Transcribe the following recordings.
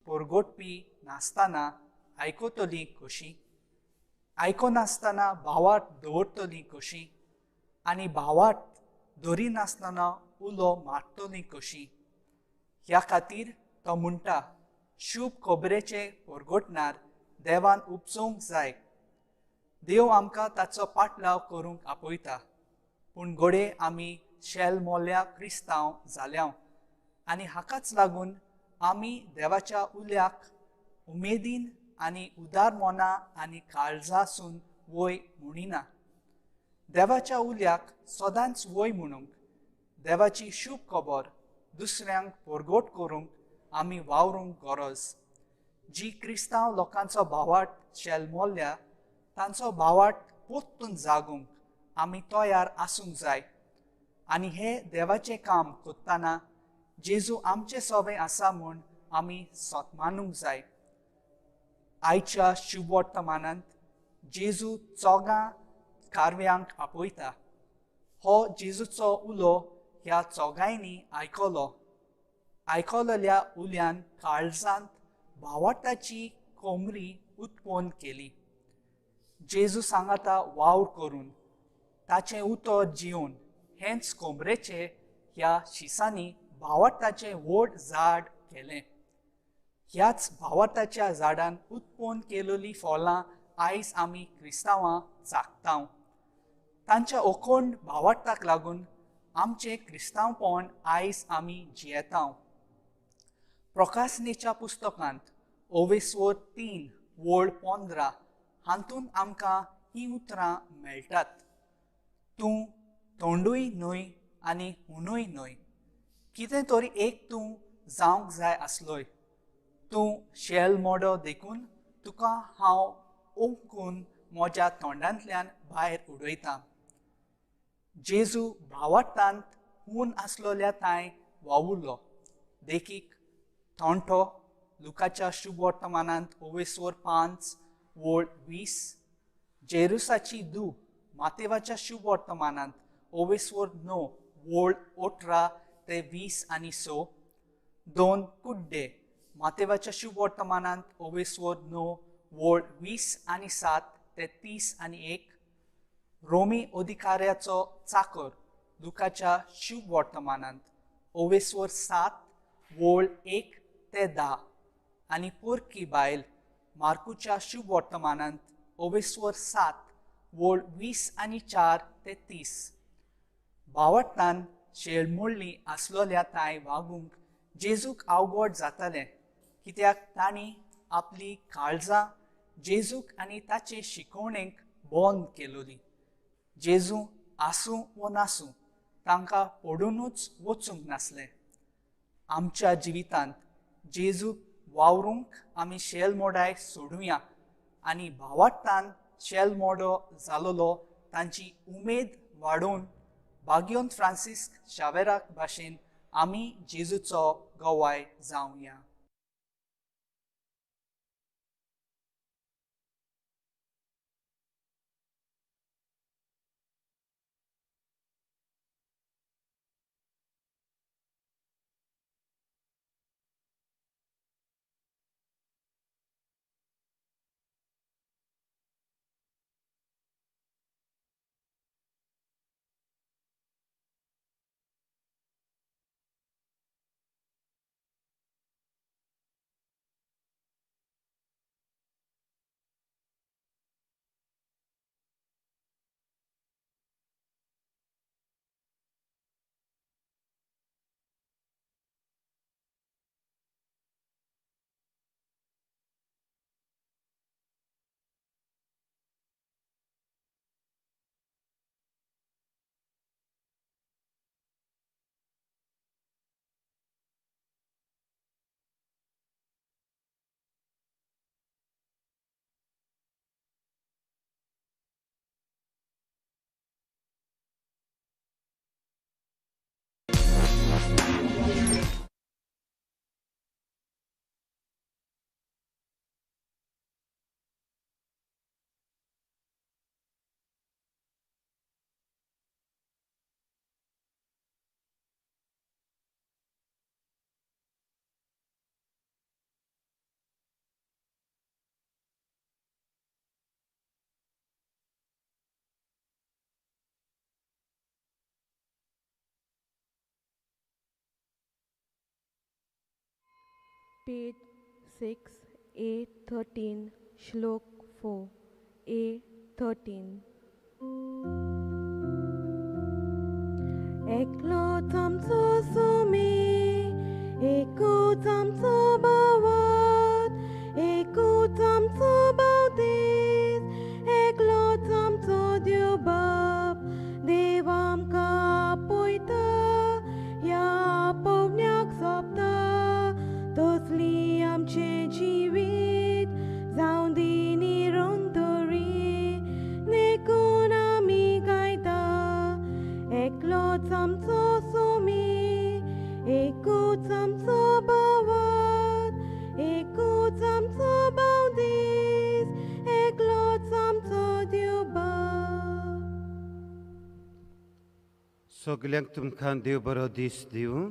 परगटपी नासतना आयकतली कशी? आयकनासतना भावार्थ दवरतली कशी? आनी भावार्थ धरिनासतना उलो मारतली कशी? ह्या खातीर तो म्हणटा, शुभ खबरेचे परगटणार देवान उपजोवंक जाय. देव आमकां ताचो पाटलाव करूंक आपयता. पूण घोडे आमी शेलमोल्या क्रिस्तांव जाल्यांव आनी हाकाच लागून आमी देवाच्या उल्याक उमेदीन आनी उदार मोना आनी काळजासून वय म्हणिना. देवाच्या उल्याक सदांच वय म्हणूंक, देवाची शुभ खबर दुसऱ्यांक परगट करूंक आमी वावरूंक गरज. जी क्रिस्तांव लोकांचो भावार्थ शेलमोल्ल्या तांचो भावार्थ पोत्तून जागूंक आमी तयार आसूंक जाय. आनी हे देवाचें काम करतना जेजू आमचे सोबे आसा म्हूण आमी सोतमानूंक जाय. आयच्या शुभ वर्तमानांत जेजू चोगां कारव्यांक आपयता. हो जेजूचो उलो ह्या चोगांयनी आयकलेल्या उल्यान काळजांत भावार्थाची कोमरी उत्पन्न केली. जेजू सांगता वावर करून, ताचें उतर जिवन हेंच कोमरेचे ह्या शिसांनी भावार्थाचें व्हड झाड केलें. ह्याच भावार्थाच्या झाडान उत्पन्न केलेलीं फळां आयज आमी क्रिस्तांवां चाखतांव. तांच्या अखंड भावार्थाक लागून आमचें क्रिस्तांवपण आयज आमी जियेतांव. प्रकाशनेच्या पुस्तकांत 3:15 हातूंत आमकां हीं उतरां मेळटात. तूं थोंडूय न्हय आनी हुनूय न्हय. कितें तरी एक तूं जावंक जाय आसलोय. तूं शेल मोडो देखून तुका हांव ओंकून म्हज्या तोंडांतल्यान भायर उडयतां. जेजू भावार्थांत हून आसलोल्याताय वावुरलो. देखीक थोंठो लुकाच्या शुभ वर्तमानांत 5:20, जेरुसाची धूव मातेवाच्या शुभ वर्तमानांत 9:18-20 दोन कुड्डे मातेवाच्या शुभ वर्तमानांत 9:20-7-30 रोमी अधिकाऱ्याचो चाकर लुकाच्या शुभ वर्तमानांत 7:1-10 आनी पोरकी बायल मार्कूच्या शुभ वर्तमानांत 7:20-4-30 भावार्थान शेळमोडली आसलोल्याताय वागूंक जेजूक अवघड जातालें, कित्याक तांणी आपली काळजां जेजूक आनी ताचे शिकवणेक बंद केलोली. जेजू आसूं वा नासूं तांकां पडूनूच वचूंक नासलें. आमच्या जिवितांत जेजूक वावरूंक आमी शेलमोडाय सोडुया आनी भावार्थान शेलमोडो जालोलो तांची उमेद वाडोवन भाग्योंत फ्रांसिस्क शावेराक भाशेन आमी जेजूचो गवाय जावया. page 6, A13, Shlok 4, A13. Eklo tamso sumi, eko tamso bawat, eko tamso bautis, eklo tamso diobab, devam ka poita, ya povnyak sopta, tosli amche jivit, zaundini rondori, nekunami gaida, eklo tamso sumi, eko tamso bawat, eko tamso baudis, eklo tamso diobab. सगल्यांक तुमकां देव बरो दीस दिवं.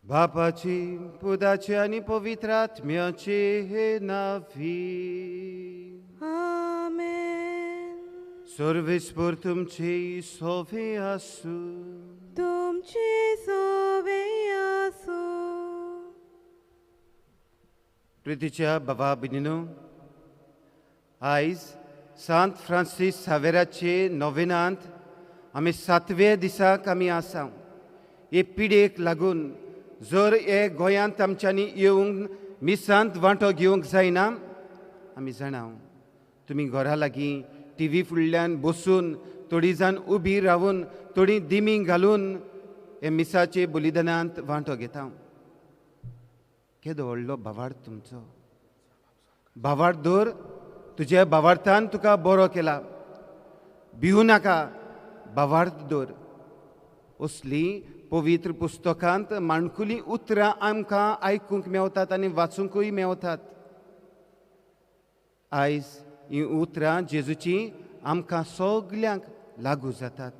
बापाची पुताची आनी पवित्र आत्म्याची हे नावी Amen. सर्वेस्पर तुमची सोवे आसूं. तुमची सोवे आसो. प्रितीच्या बाबा भगिनीनो, आयज सांत फ्रांसीस सावेराचे नोवेनांत आमी 7व्या दिसाक आमी आसा. हे पिडेक लागून जर हे गोंयांत आमच्यांनी येवंक मिसांत वांटो घेवंक जायना, आमी जाणां तुमी घरा लागीं टीव्ही फुडल्यान बसून थोडीं जाण उबी रावून थोडीं दिमी घालून हे मिसाचे बलिदानांत वांटो घेता. केदो व्हडलो भावार्थ तुमचो. भावार्थ दवर, तुज्या भावार्थान तुका बरो केला. भिवू नाका, भावार्थ दवर. असली पवित्र पुस्तकांत माणकुली उतरां आमकां आयकूंक मेवतात आनी वाचूंकूय मेवतात. आयज हीं उतरां जेजूची आमकां सगल्यांक लागू जातात.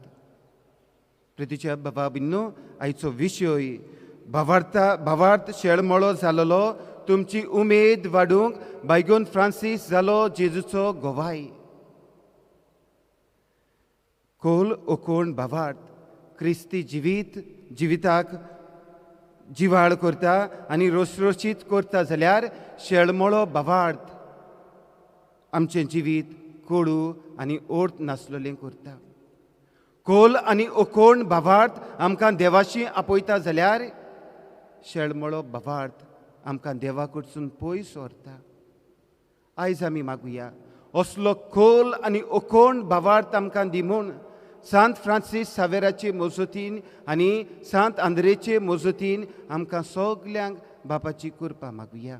प्रितीच्या बाबा भगिनीनो, आयचो विशय भावार्थ शेळमळो जालोलो तुमची उमेद वाडूंक बायगून फ्रांसीस जालो जेजूचो गोवाय. कोल ओकोण भावार्थ क्रिस्ती जिविताक जिवाळ करता आनी रोसरोशीत करता जाल्यार शेळमळो भावार्थ आमचें जिवीत कोडू आनी ओर्त नासलोलें करता. कोल आनी ओकोण भावार्थ आमकां देवाशी आपयता जाल्यार शेळमळो भावार्थ आमकां देवा कडसून पयस व्हरता. आयज आमी मागुया असलो खोल आनी ओकोण भावार्थ आमकां दी म्हूण सांत फ्रांसीस सावेराचे मजतीन आनी सांत आंद्रेचे मजतीन आमकां सगल्यांक बापाची कृपा मागुया.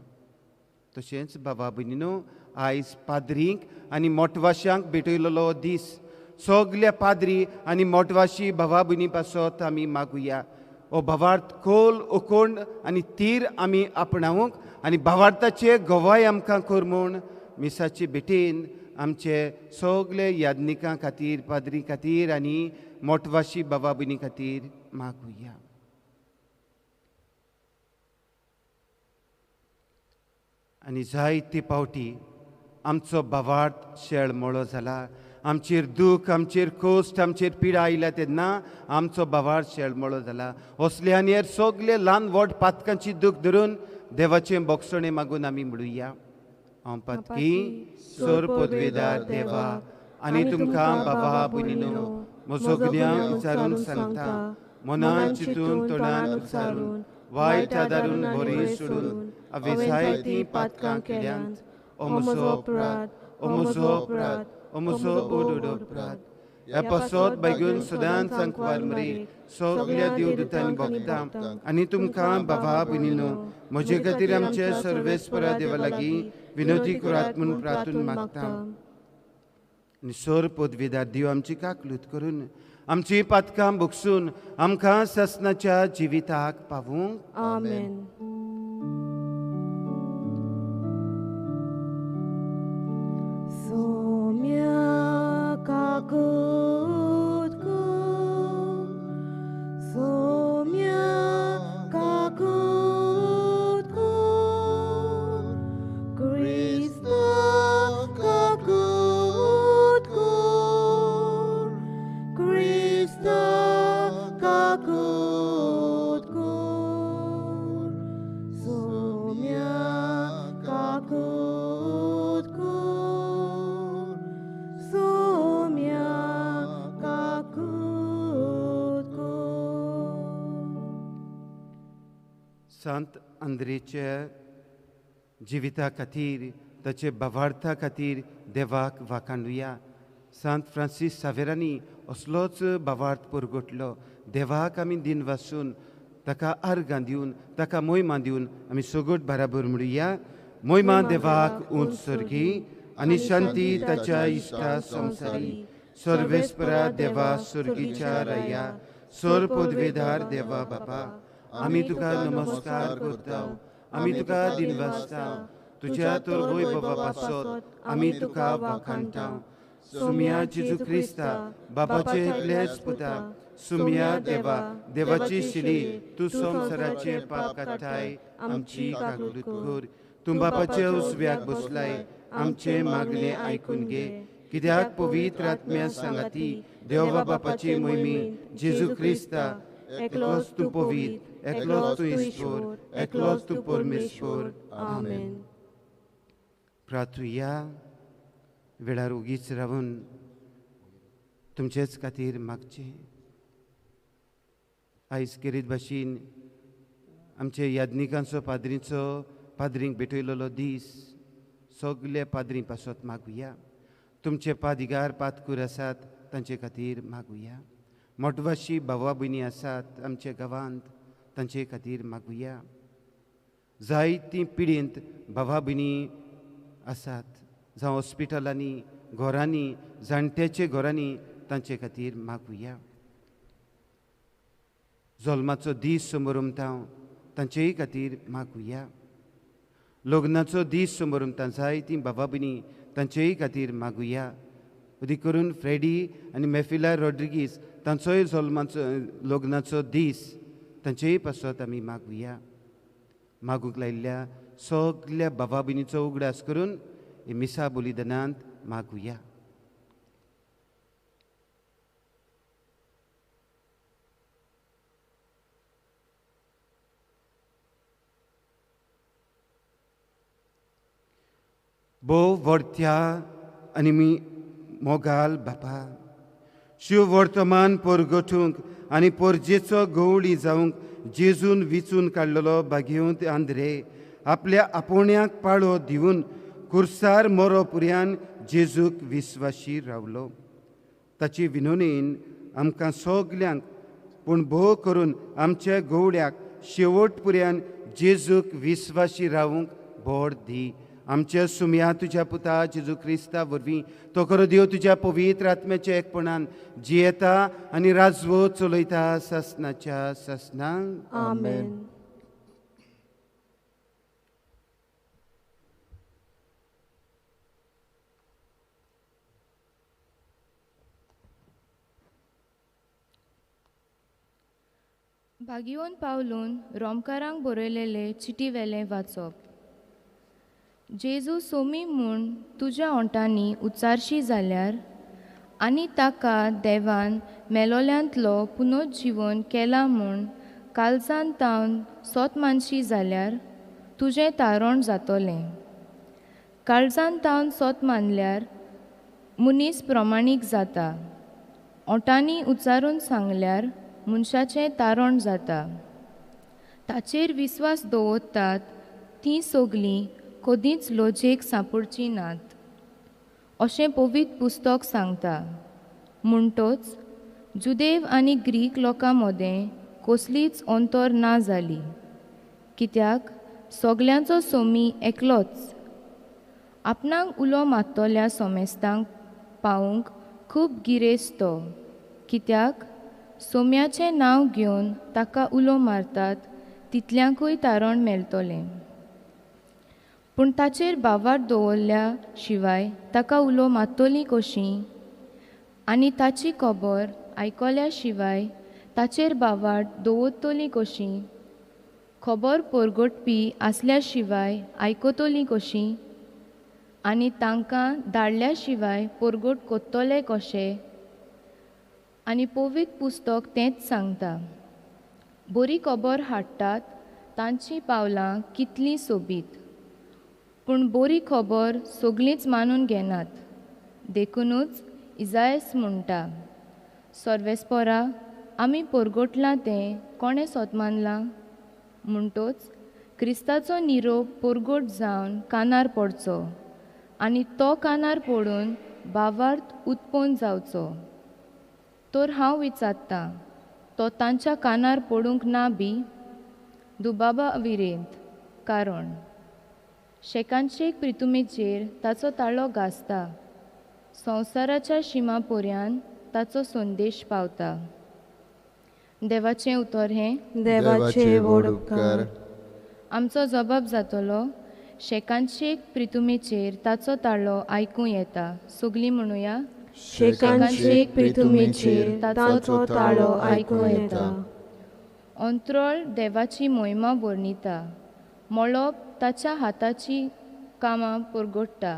तशेंच बाबा भगिनीनो, आयज पाद्रींक आनी मोटवाश्यांक भेटयलोलो दीस. सगल्या पाद्री आनी मोटवाशी भावा भयणी पासत आमी मागुया. हो भावार्थ खोल ओकोण आनी तीर आमी आपणावंक आनी भावार्थाचे गोवाय आमकां कर म्हूण मिसाचे भेटेन आमचे सगले यादनिकां खातीर, पाद्री खातीर आनी मोटवाशी बाबा भयणी खातीर मागुया. आनी जायते फावटी आमचो भावार्थ शेळमळो जाला. आमचेर दूख, आमचेर कोश्ट, आमचेर पिडा आयल्या तेन्ना आमचो भावार्थ शेळमळो जाला. असल्यान हेर सगले ल्हान व्हड पातकांची दूख धरून देवाचें बोगसणें मागून आमी म्हणुया. हांव पातकी सोर पदवेदार देवा आनी तुमकां बाबा भयणीनो, म्हजो गुन्यांव विचारून सांगता, मनान चिंतून तोंडान उच्चारून वायट आदारून बरें सोडून हांवें जायतीं पातकां केल्यांत. ओ म्हजो अपराध, ओ म्हजो अपराध, ओ म्हजो ओडोड अपराध. ह्या पासत बेगून सदांच सांकवार मरे सगल्या देवदूतांनी भोगता आनी तुमकां बाबा भयणीनो, म्हजे खातीर आमचे सर्वेस्परा देवा लागीं विनोदी करात म्हूण प्रार्थून मागता. आनी सोर पदवेदार देव आमची काकलूत करून आमची पातकां भोगसून आमकां ससनाच्या जिविताक पावूंक. आमेन. सोम्या काकूत को, सोम्या काकूत को, क्रिस्ता काकूत को, क्रिस्ता काकूत को, संत अंद्रेच्या जिविता खातीर ताचे भावार्था खातीर देवाक वाखाणुया. संत फ्रांसीस सावेरांनी असलोच भावार्थ परगटलो. देवाक आमी दिन वाचून ताका अर्गां दिवन ताका मोहिमा दिवन आमी सगळ्यात बराबर म्हणुया. मोहिमा देवाक उंच सर्गी आनी शांती ताच्या इश्टा संवसारी. सर्वेस्परा देवा सर्गीच्या राया, सर पदवेदार देवा बाबा, आमी तुका नमस्कार करता, आमी तुका दिनवासता. तुज्या तोरगोय बाबा पासत आमी तुका वाखाणटा. सुम्या जेजू क्रिस्ता बाबाचे एकलेच पुता, सुम्या देवा देवाची शिली, तूं संवसाराचे पाप काडटाय आमची काकुळट कर. तूं बापाचे उजव्याक बसलाय, आमचे मागणे आयकून घे. कित्याक पवित्र आत्म्या सांगाती देवा बापाची मोहिमी जेजू क्रिस्ता एकलोच तूं पवित्र, एकलोच तूं इश्वर, एकलोच तूं परमेश्वर. आमेन. प्रार्थुया. वेळार उगीच रावून तुमचेच खातीर मागचें. आयज केरीत भाशेन आमचे याज्ञिकांचो पाद्रींक भेटयलेलो दीस सगळे पाद्री पासत मागुया. तुमचे पादिगार पातकूर आसात तांचे खातीर मागुया. मोठवाशी भावा भयणी आसात आमच्या गांवांत तांचे खातीर मागुया. जायतीं पिडींत भावा भयणी आसात, जावं हॉस्पिटलांनी, घरांनी, जाणट्याचे घरांनी तांचे खातीर मागुया. जल्माचो दीस समोर उमतां तांचेय खातीर मागुया. लग्नाचो दीस समोर उमतां जायतीं भावा भयणी तांचेय खातीर मागुया. अदी करून फ्रेडी आनी मेफिला रॉड्रिगीस तांचोय जल्माचो लग्नाचो दीस तांचेय पासत आमी मागुया. मागूंक लायिल्ल्या सगळ्या भावा भयणीचो उगडास करून हे मिसा बलिदानांत मागुया. भोव वर्त्या आनी मोगाल बापा, शिव वर्तमान परगटूंक आनी परजेचो गवळी जावंक जेजून विचून काडलेलो भाग्यवंत आंद्रे आपल्या आपोण्याक पाळो दिवन कुर्सार मरो पुर्यान जेजूक विस्वाशी रावलो. ताची विनोनेन आमकां सगल्यांक पूण भोव करून आमच्या गवळ्याक शेवट पुर्यान जेजूक विस्वाशी रावूंक बोड दी. आमच्या सुम्या तुज्या पुता जेजू क्रिस्ता वरवीं तो खरो देव तुज्या पवित्र आत्म्याच्या एकपणान जियेता आनी राजवो चलयता ससनाच्या ससनांक. आमेन. भागियोन पावलून रोमकारांक बरयलेले चिटीवेले वाचप. जेजू सोमी म्हूण तुज्या ओंटांनी उच्चारशी जाल्यार आनी ताका देवान मेलोल्यांतलो पुनर्जीवन केलां म्हूण काळजान तावन सोत मानशी जाल्यार तुजें तारण जातोलें. काळजान तावन सोत मानल्यार मनीस प्रमाणीक जाता. ओंटांनी उच्चारून सांगल्यार मनशाचें तारण जाता. ताचेर विस्वास दवरतात तीं सगलीं कधीच लोजेक सांपडची नात अशें पवित्र पुस्तक सांगता. म्हणटोच जुदेव आनी ग्रीक लोकां मदें कसलीच अंतर ना जाली, कित्याक सगल्यांचो सोमी एकलोच. आपणाक उलो मात्तोल्या सोमेस्तांक पावूंक खूब गिरेस्त तो, कित्याक सोम्याचें नांव घेवन ताका उलो मारतात तितल्यांकूय तारण मेळटलें. पूण ताचेर बावार दवरल्या शिवाय ताका उलो मात्तोली कशीं आनी ताची खबर आयकल्या शिवाय ताचेर बावार दवरतली कशीं, खबर परगटपी आसल्या शिवाय आयकतली कशीं आनी तांकां धाडल्या शिवाय परगट कोत्तले कशें. आनी पवित्र पुस्तक तेंच सांगता. बरी खबर हाडटात तांचीं पावलां कितलीं सोबीत, पूण बरी खबर सगळींच मानून घेनात. देखूनच इजायस म्हणटा, सर्वेस्परा आमी परगटलां तें कोणें सोत मानलां. म्हणटोच क्रिस्ताचो निरोप पोरगोट जावन कानार पडचो आनी तो कानार पडून भावार्थ उत्पन्न जावचो. तर हांव विचारतां, तो तांच्या कानार पडूंक ना बी? दुबाबा विरेंत. कारण शेकांचेक प्रितुमेचेर ताचो ताळो घासता. संवसाराच्या शिमा पर्यान ताचो संदेश पावता. देवाचें उतर हें: देवाचे व्हड उपकार. आमचो जबाब जातलो, शेकांचेक प्रितुमेचेर ताचो ताळो आयकूं येता. सगलीं म्हणुया: शेकांचेक प्रितुमेचेर ताचो ताळो आयकूं येता. अंत्रोळ देवाची मोहिमा वर्णिता. मळब ताच्या हाताची कामां परगडटा.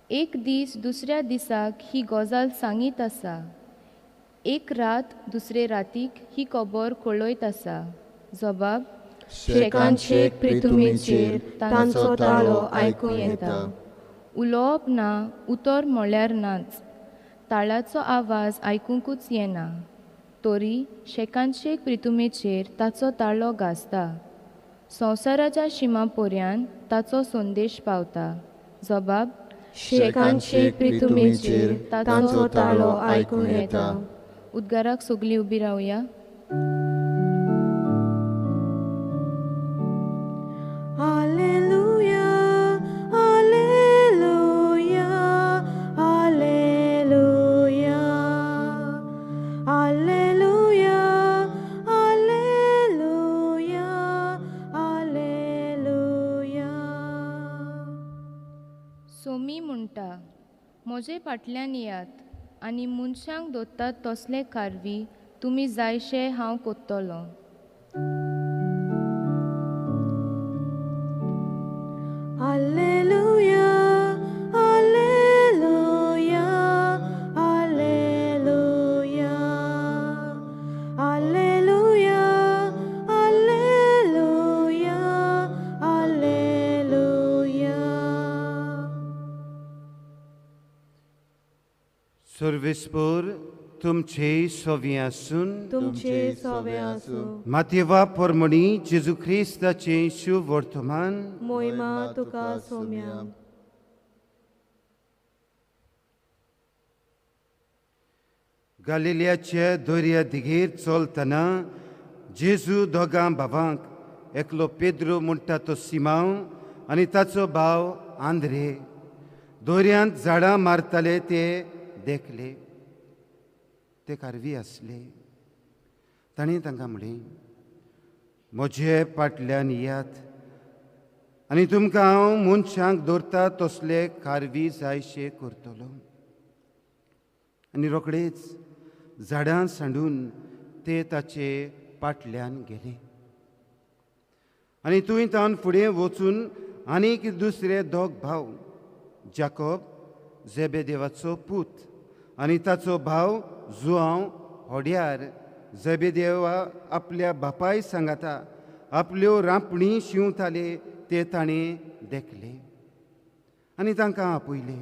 एक दीस दुसऱ्या दिसाक ही गजाल सांगीत आसा. एक रात दुसरे रातीक ही खबर कळयत आसा. जबाब: शेकांचेक प्रितुमेचेर तांचो ताळो आयकूं येता. उलोवप ना, उतर म्हळ्यार नाच. ताळाचो आवाज आयकूंकूच येना. तरी शेकांचेक प्रितुमेचेर ताचो ताळो घासता. संवसाराच्या शिमा पर्यान ताचो संदेश पावता. जबाब: शेकांचेक प्रितुमेचेर तांचो ताळो आयकूं येता. उद्गाराक सगलीं उबी रावया. Alleluia, Alleluia, Alleluia, Alleluia, Alleluia, Alleluia. Somi म्हणटा, म्हजे फाटल्यान येयात आनी मनशांक दोत्तात तसले कारवी तुमी जायशे हांव कोत्तलों. Alleluia, Alleluia, Alleluia, Alleluia, Alleluia, Alleluia. सर्वेस्पर तुमचे सोवे आसून तुमचे सोवे आसूं. मातेवा पोरमणी जेजू ख्रिस्ताचे शुभ वर्तमान मोहिमा तुका सोम्या. गालिलियाच्या दोर्या दिगेर चलतना जेजू दोगां भावांक एकलो पेद्रो म्हणटा तो सिमांव आनी ताचो भाव आंद्रे दोर्यांत झाडां मारताले ते देखले. ते कारवी आसले. ताणें तांकां म्हणलें, म्हजे फाटल्यान येयात आनी तुमकां हांव मनशांक दवरता तसले कारवी जायशे करतलो. आनी रोखडेच झाडां सांडून ते ताचे फाटल्यान गेले. आनी थंय तावन फुडें वचून आनीक दुसरे दोग भाव, जाकोब जेबेदेवाचो पूत आनी ताचो भाव जुआंव होड्यार जेबेदेवा आपल्या बापाय सांगाता आपल्यो रांपणी शिंवताले ते ताणें देखले आनी तांकां आपयले.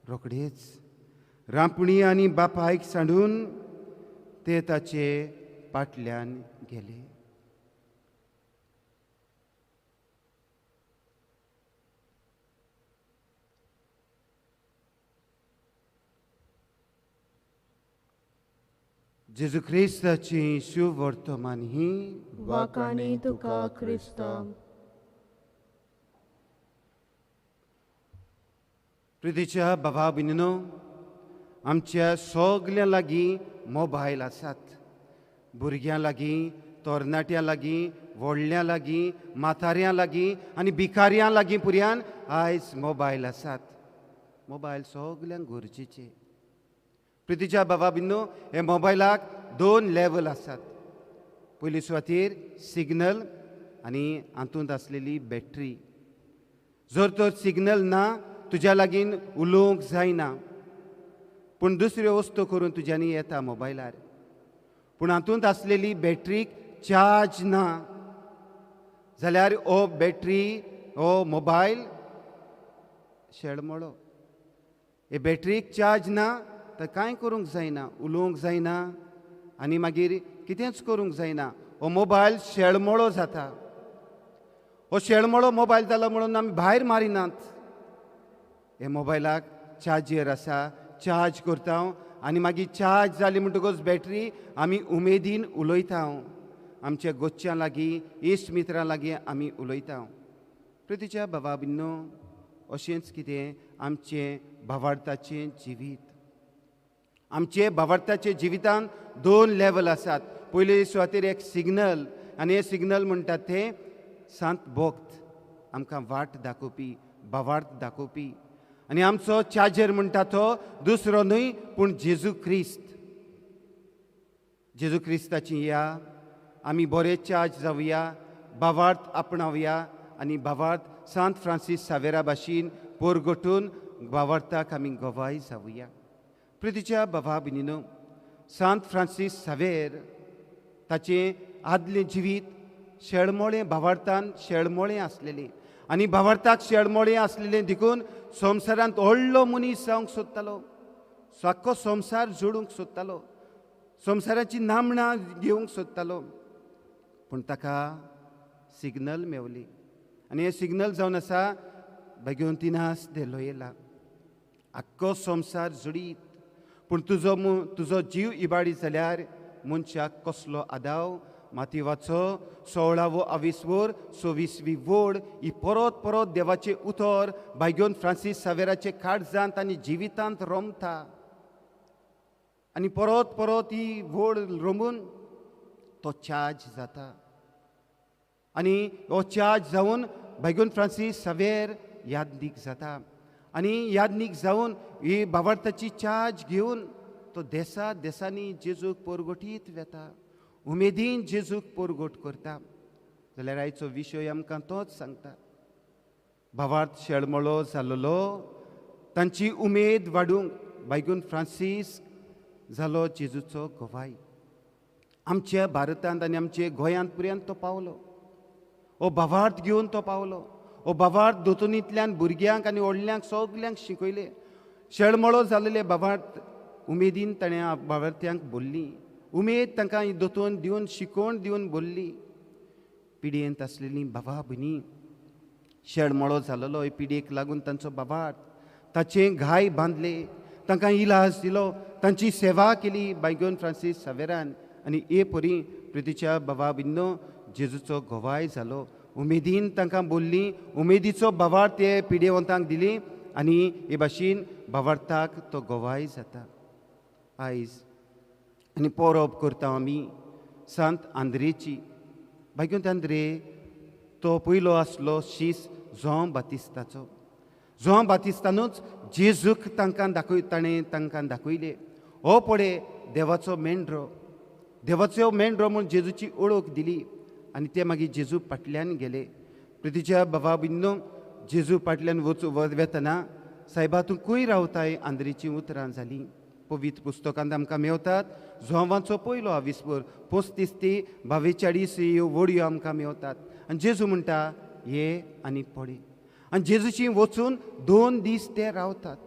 रोखडेच रांपणी आनी बापायक सांडून ते ताचे फाटल्यान गेले. जेजू ख्रिस्ताची शुभ वर्तमान ही वाकानी तुका क्रिस्ता. प्रितीच्या भावा भयणीनो, आमच्या सगल्या लागीं मोबायल आसात. भुरग्यां लागीं, तरणाट्यां लागीं, व्हडल्यां लागीं, म्हाताऱ्यां लागीं आनी भिकाऱ्यां लागीं पुर्यान आयज मोबायल आसात. मोबायल सगल्यांक गरजेचे. प्रितीच्या भावा भयणीनो, हे मोबायलाक 2 लेवल आसात. पयली सुवातेर सिग्नल आनी हातूंत आसलेली बॅटरी. जर तर सिग्नल ना तुज्या लागीं उलोवंक जायना, पूण दुसऱ्यो वस्तू करून तुज्यांनी येता मोबायलार. पूण हातूंत आसलेली बॅटरीक चार्ज ना जाल्यार हो बॅटरी हो मोबायल शेळमळो. हे बॅटरीक चार्ज ना तर कांय करूंक जायना, उलोवंक जायना आनी मागीर कितेंच करूंक जायना. हो मोबायल शेळमळो जाता. हो शेळमळो मोबायल जालो म्हणून आमी भायर मारिनात. हे मोबायलाक चार्जर आसा, चार्ज करता आनी मागीर चार्ज जाली म्हणटकूच बॅटरी आमी उमेदीन उलयता. आमच्या गोच्च्यां लागीं इश्ट मित्रां लागीं आमी उलयता. प्रितीच्या भावा भिन्नो, अशेंच कितें आमचें भावार्थाचें जिवीत. आमचे भावार्थाचे जिवितांत 2 लेवल आसात. पयले सुवातेर एक सिग्नल, आनी हे सिग्नल म्हणटात ते सांत भोक्त, आमकां वाट दाखोवपी, भावार्थ दाखोवपी. आनी आमचो चार्जर म्हणटा तो दुसरो न्हय पूण जेजू क्रिस्त. जेजू क्रिस्ताची या आमी बरे चार्ज जावया, भावार्थ आपणावया आनी भावार्थ सांत फ्रांसीस सावेरा भाशेन पोरगोटून भावार्थाक आमी गोवाय जावया. प्रितीच्या भावा भयणीनो, सांत फ्रांसीस सावेर ताचें आदलें जिवीत शेळमोळें भावार्थान शेळमोळें आसलेलें. आनी भावार्थाक शेळमोळें आसलेलें देखून संवसारांत व्हडलो मनीस जावंक सोदतालो, साक्को संवसार जोडूंक सोदतालो, संवसाराची नामणां घेवंक सोदतालो. पूण ताका सिग्नल मेवली. आनी हें सिग्नल जावन आसा भगवंतिनास दे लोयला. आख्खो संवसार जोडीत, पूण तुजो जीव इबाडी जाल्यार मनशाक कसलो आदाव. मातयेवाचो 16वो आविस्वोर 26वी वोड ही परत परत देवाचे उतर भाग्योन फ्रांसीस सावेराचे काळजांत आनी जिवितांत रोमता. आनी परत परत ही वोड रोमून तो चार्ज जाता. आनी हो चार्ज जावन भाग्योन फ्रांसीस सावेर यादनीक जाता. आनी यादनीक जावन ही भावार्थाची चार्ज घेवन तो देसा देसांनी जेजूक पोरगोटीत वेता, उमेदीन जेजूक पोरगोट करता. जाल्यार आयचो विशय आमकां तोच सांगता. भावार्थ शेळमळो जालोलो, तांची उमेद वाडूंक भाग्योन फ्रांसीस जालो जेजूचो गोवाय. आमच्या भारतांत आनी आमचे गोंयांत पर्यंत तो पावलो. हो भावार्थ घेवन तो पावलो. हो भावार्थ दोतोनींतल्यान भुरग्यांक आनी व्हडल्यांक सगल्यांक शिकयले. शेळमळो जाल्ले भावार्थ उमेदीन ताणें भावार्थ्यांक बोल्ली. उमेद तांकां दोतोन दिवन शिकोवण दिवन बोल्ली. पिडयेंत आसलेलीं भावा भयणी, शेळमळो जालोलो हे पिडयेक लागून तांचो भावार्थ, ताचें घाय बांदले, तांकां इलाज दिलो, तांची सेवा केली भाग्योन फ्रांसीस सावेरान. आनी हे परी प्रितीच्या भावा भयणीनो, जेजूचो गोवाय जालो. उमेदीन तांकां बोल्ली, उमेदीचो भावार्थ हे पिडेवंतांक दिली आनी हे भाशेन भावार्थाक तो गोवाय जाता. आयज आनी परब करता आमी सांत आंद्रेची. भाग्योंत आंद्रे तो पयलो आसलो शीस जों बातिस्ताचो. जों बातिस्तानूच जेजूक तांकां दाखयले. हो पळय देवाचो मेंढरो. देवाचो मेंढरो म्हूण जेजूची ओळख दिली आनी ते मागीर जेजू फाटल्यान गेले. प्रितीच्या भावा भयणीनो, जेजू फाटल्यान वेतना सायबा तूं खंय रावताय आंद्रेची उतरां जालीं. पवित्र पुस्तकांत आमकां मेवतात जोवांचो पयलो आविस्वर 35 ते 42 ह्यो वडयो आमकां मेवतात. आनी जेजू म्हणटा ये आनी पळय. आनी जेजूची वचून 2 दीस ते रावतात.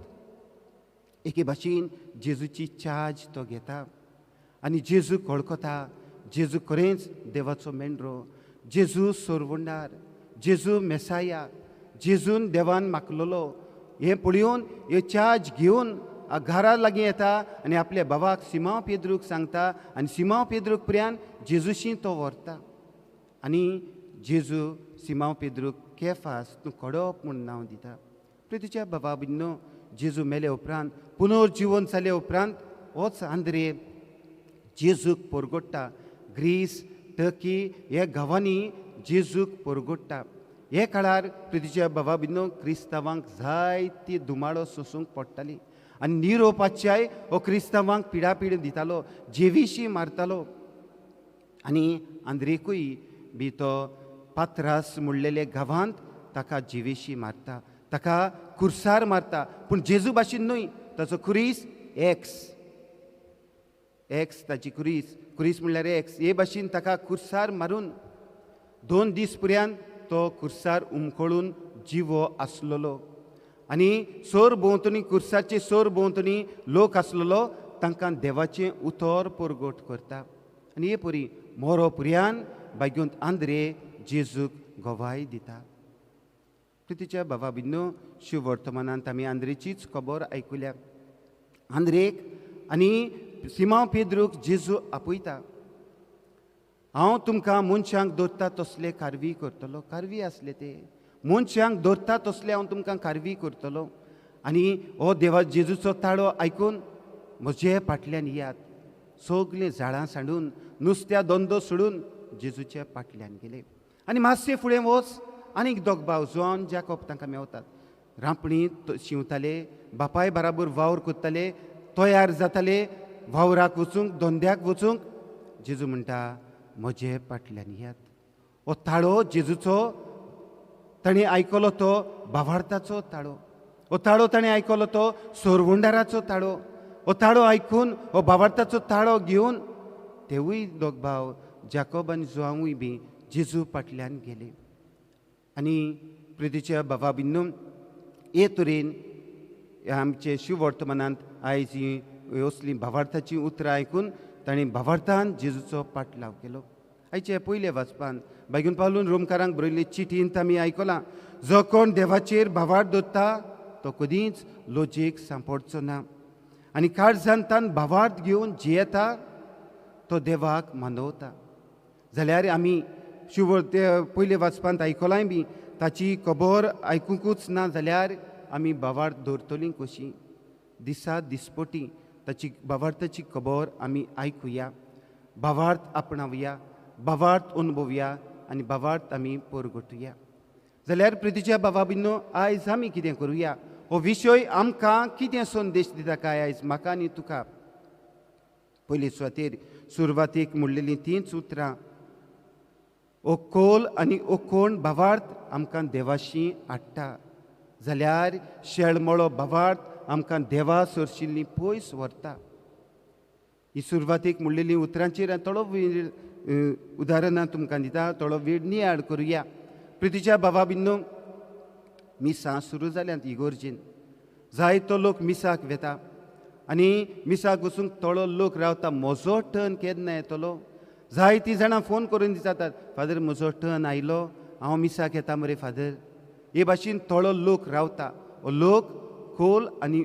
एके भाशेन जेजूची चार्ज तो घेता आनी जेजू वळखता. जेजू खरेंच देवाचो मेंढरो, जेजू सोरवंडार, जेजू मेसाया, जेजून देवान मागलोलो. हें पळयोवन हे चार्ज घेवन घरा लागीं येता आनी आपल्या भावाक सिमांव पेद्रूक सांगता आनी सिमांव पेद्रूक पर्यान जेजूशी तो व्हरता. आनी जेजू सिमांव पेद्रूक केफास तूं कडप म्हूण नांव दिता. प्रितीच्या भावा भयणीनो, जेजू मेले उपरांत, पुनर्जीवन जाले उपरांत होच आंद्रे जेजूक पोरगोडटा. ग्रीस, टर्की ह्या गांवांनी जेजूक पोरगोडटा. हे काळार प्रितीच्या भावा भयणीनो, क्रिस्तांवांक जायती दुमाळो सोसूंक पडटाली आनी निरोपाच्याय हो क्रिस्तांवांक पिडापीड दितालो, जेवीशी मारतालो. आनी आंद्रेकूय बी तो पात्रास म्हणलेले गांवांत ताका जिवेशी मारता, ताका खुर्सार मारता. पूण जेजू भाशेन न्हय, ताचो खुरीस एक्स ताची खुरीस म्हणल्यार एक्स. हे भाशेन ताका खुर्सार मारून 2 दीस पर्यंत तो खुर्सार उमखळून जिवो आसलोलो. आनी सोर भोंवतणी खुर्साचे सोर भोंवतणी लोक आसलोलो, तांकां देवाचें उतर पोरगोट करता. आनी हे परी मोरो पर्यान भाग्योंत आंद्रे जेजूक गोवाय दिता. प्रितीच्या भावा भिन्नो शिव वर्तमानांत आमी आंद्रेचीच खबर आयकुल्या. आंद्रेक आनी सिमांव पेद्रूक जेजू आपयता. हांव तुमकां मनशांक दवरता तसले कारवी करतलो. कारवी आसले ते मनशांक दवरता तसले हांव तुमकां कारवी करतलो. आनी हो देवा जेजूचो ताळो आयकून म्हजे फाटल्यान यात. सगलीं झाडां सांडून नुस्त्या धंदो सोडून जेजूच्या फाटल्यान गेले. आनी मातशे फुडें वच आनीक दोग भाव जॉन जॅकॉब तांकां मेवतात. रांपणी शिंवताले, बापाय बराबर वावर कोत्ताले, तयार जाताले वावराक वचूंक, धंद्याक वचूंक. जेजू म्हणटा म्हजे फाटल्यान यात. हो ताळो जेजूचो ताणें आयकलो तो भावार्थाचो ताळो. हो ताळो ताणें आयकलो तो सोरवुंडाराचो ताळो. हो ताळो आयकून हो भावार्थाचो ताळो घेवन तेवूय दोग भाव जाकोब आनी जोआंवूय बी जेजू फाटल्यान गेले. आनी प्रितीच्या भावा भिन्नू हे तरेन आमचे शिव वर्तमानांत आयज ही असली भावार्थाची उतरां आयकून ताणें भावार्थान जेजूचो पाटलाव केलो. आयचे पयले वाचपान बेगीन पावलून रोमकारांक बरयल्ले चिठींत आमी आयकलां, जो कोण देवाचेर भावार्थ दवरता तो कधीच लोजेक सांपडचो ना. आनी काळजांतान भावार्थ घेवन जियेता तो देवाक मानवता. जाल्यार आमी शिव पयले वाचपांत आयकलांय बी ताची खबर आयकुंकूच ना जाल्यार आमी भावार्थ दवरतलीं कशीं. दिसा दिसपटी ताची भावार्थाची खबर आमी आयकुया, भावार्थ आपणावया, भावार्थ अनुभवया आनी भावार्थ आमी परगटुया. जाल्यार प्रितीच्या भावा भिन्नो आयज आमी कितें करुया? हो विशय आमकां कितें संदेश दिता काय आयज म्हाका आनी तुका? पयले सुरवातेक म्हणलेलीं तींच उतरां. ओकोल आनी ओकोण भावार्थ आमकां देवाशी हाडटा. जाल्यार शेळमळो भावार्थ आमकां देवा सरशिल्लीं पयस व्हरता. ही सुरवातेक म्हणलेलीं उतरांचेर थोडो वेळ उदाहरणां तुमकां दिता, थोडो वेळ नियाळ करुया. प्रितीच्या भावा भिन्नो मिसां सुरू जाल्यांत इगोर्जेन. जायतो लोक मिसाक वेता आनी मिसाक वचूंक थोडो लोक रावता. म्हजो टर्न केन्ना येतलो? जायतीं जाणां फोन करून विचारतात, फादर म्हजो टर्न आयलो, हांव मिसाक येता मरे फादर. हे भाशेन थोडो लोक रावता. हो लोक खोल आनी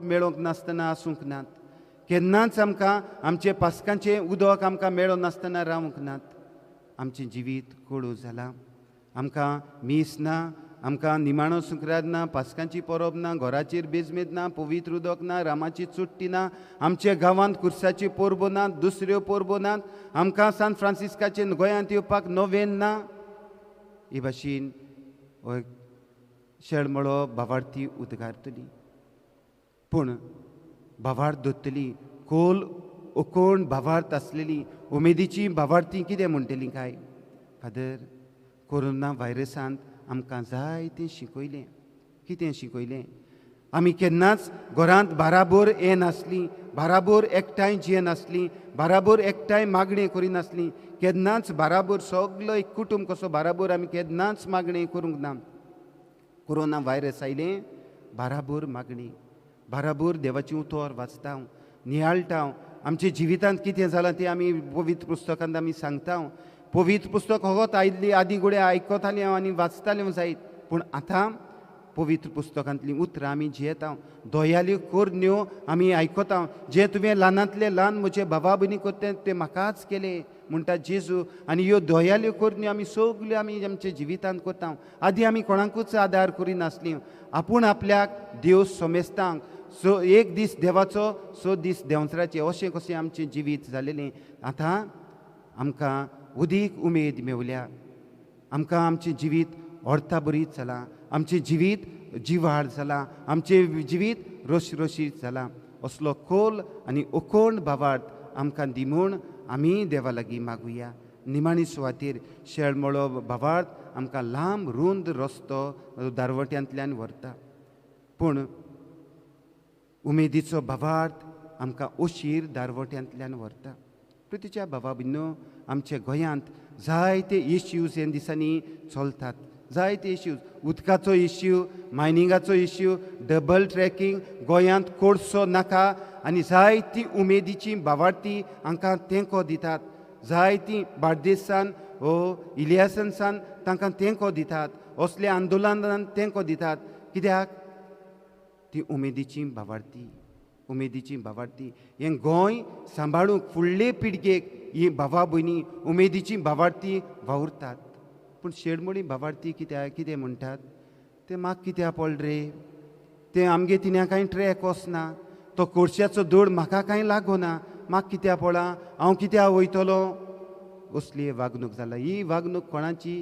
मेळोंक नासतना आसूंक नात. केन्नाच आमकां आमचे पास्कांचें उदक आमकां मेळो नासतना रावंक नात. आमचें जिवीत कोडू जालां. आमकां मीस ना, आमकां निमाणो सुक्रार ना, पास्कांची परब ना, घराचेर बेजमेद ना, पवित्र उदक ना, रामाची चुट्टी ना, आमच्या गांवांत कुर्साची परबो नात, दुसऱ्यो परबो नात, आमकां सान फ्रांसिस्काचे गोंयांत येवपाक नोवेन ना. हे भाशेन शेळमळो भावार्थी उद्गारतली. पूण भावार्थ दोत्तली खोल ओकोण भावार्थ आसलेली उमेदीची भावार्थी कितें म्हणटली काय? फादर, कोरोना व्हायरसांत आमकां जायतें शिकयलें. कितें शिकयलें? आमी केन्नाच घरांत बाराबोर यें नासलीं, बाराबोर एकठांय जिये नासलीं, बाराबोर एकठांय मागणें करिनासलीं. केन्नाच बाराबोर सगलो एक कुटूंब कसो बाराबोर आमी केन्नाच मागणें करूंक ना. कोरोना व्हायरस आयलें, बाराबोर मागणी, बाराबोर देवाची उतर वाचता, नियाळटा. आमच्या जिवितांत कितें जालां तें आमी पवित्र पुस्तकांत आमी सांगता. पवित्र पुस्तक होगोत आयिल्ली आदी घोड्या आयकतालें हांव आनी वाचतालें जायत. पूण आतां पवित्र पुस्तकांतलीं उतरां आमी जियेता. दोयाल्यो कोरन्यो आमी आयकता. जें तुवें ल्हानांतले ल्हान म्हजे भावा भयणी करतें तें म्हाकाच केलें म्हणटा जेजू. आनी ह्यो दोयाल्यो कोरन्यो आमी सगल्यो आमी आमच्या जिवितांत करता. आदी आमी कोणाकूच आदार करिनासलीं. आपूण आपल्याक देव सोमेस्तांक एक दीस देवाचो 6 दीस देंवचाराचें अशें कशें आमचें जिवीत जालेलें. आतां आमकां उदीक उमेद मेवल्या. आमकां आमचें जिवीत व्हरता बरीत जालां. आमचें जिवीत जिवाळ जालां. आमचें जिवीत रोशीत जालां. असलो खोल आनी ओकोण भावार्थ आमकां दी म्हूण आमी देवा लागीं मागुया. निमाणी सुवातेर शेळमळो भावार्थ आमकां लांब रुंद रस्तो दारवट्यांतल्यान व्हरता. पूण उमेदीचो भावार्थ आमकां उशीर दारवट्यांतल्यान व्हरता. प्रितीच्या भावा भयणो, आमच्या गोंयांत जायते इश्यूज ह्या दिसांनी चलतात. जायते इश्यूज, उदकाचो इश्यू, मायनिंगाचो इश्यू, डबल ट्रॅकींग, गोंयांत कोळसो नाका आनी जायतीं उमेदीची भावार्थी हांकां तेंको दितात. जायतीं बार्देसान इलियासान सान तांकां तेंको दितात. असले आंदोलनांत तेंको दितात. कित्याक? ती उमेदीची भावार्थी, उमेदीची भावार्थी. हें गोंय सांबाळूंक फुडले पिळगेक ही भावा भयणी उमेदीची भावार्थी वावुरतात. पूण शेळमळी भावार्थी कितें म्हणटात? तें म्हाका कित्या पडलें रे? तें आमगे तिन्या कांय ट्रॅक वचना. तो कोळश्याचो दोड म्हाका कांय लागना. म्हाका कित्या पडला? हांव कित्या वयतलो? असली वागणूक जाला. ही वागणूक कोणाची?